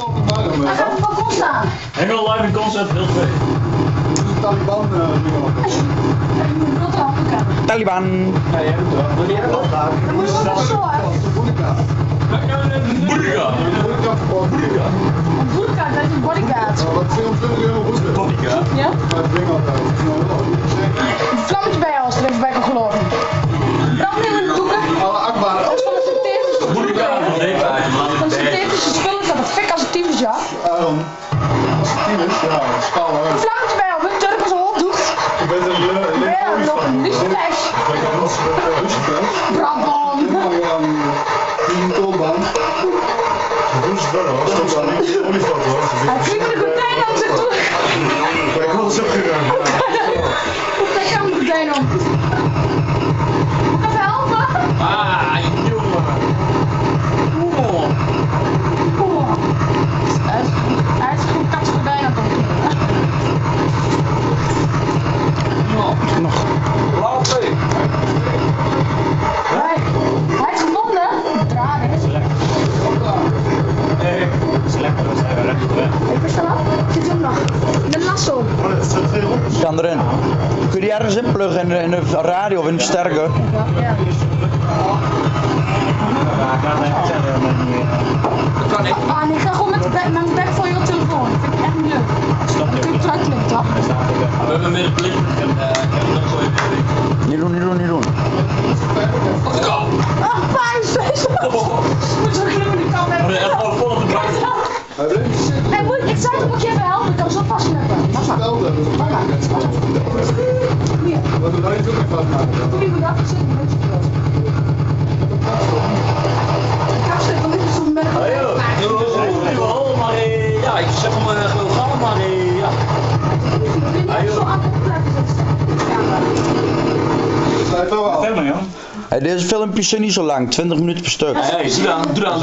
Hij gaat op het balkon staan. Hengel live in concert, heel twee. Taliban Taliban. Ja, jij doet het wel. Wil jij dat ook? Dan moet je wel zo uit. Boerka. Boerka. Een boerkaart, dat is een bodyguard. Wat 22 euro boete. Boerka. Ja? Maar het ding altijd. Een vlammetje bij als er even bij kan geloven. Brandmiddelen doeken. Alle akbaar. Dat is van een synthetische Boerka van zeepaardje. Van synthetische spullen staat het fik als het tyfus, ja. Aaron. Als het 10 is, ja, schaal Een uit. vlammetje bij op, een Turk als een honddoek. Ik ben een Ja, nog een lucifers. Brandbom. Die tolbaan. Hij vliegt de gordijn om zich toe. Ik wil zo gegaan. Kijk aan de gordijn om. Moet ik even helpen? Ah, jongen. Oeh. Hij is gewoon katse gordijn aan het omkeren. Hij is gevonden. Draden. Ik ben wel. Zit hij ook nog? Met lasso. Kan erin. Kun je die ergens inpluggen in de radio of in de versterker? Ja. Kan ik. Ah, nee, ik ga gewoon met mijn bek voor je telefoon. Dat vind ik echt niet leuk. Dan kun je terugklikken, toch? We hebben meer blik. Ik heb nog zo even. Niet doen, niet doen, niet doen. Ah, pijn, moet zo glimmen, ik kan Maar echt al vol op de bank. Hey, ik zei toch, moet je even helpen? Ik kan zo vastknippen. Mama. Hier, Wat we daar niet ook niet vastmaken. doe die moet afgezet, een beetje groot. Ik heb ze van dit is zo'n merk. Hallo, maar ja, ik zeg maar gewoon gaan, maar ja. Ik ben niet zo aan het blijven zitten. Blijf wel af. Verder, joh. Hey, deze filmpjes zijn niet zo lang, 20 minuten per stuk. Hey, doe dan.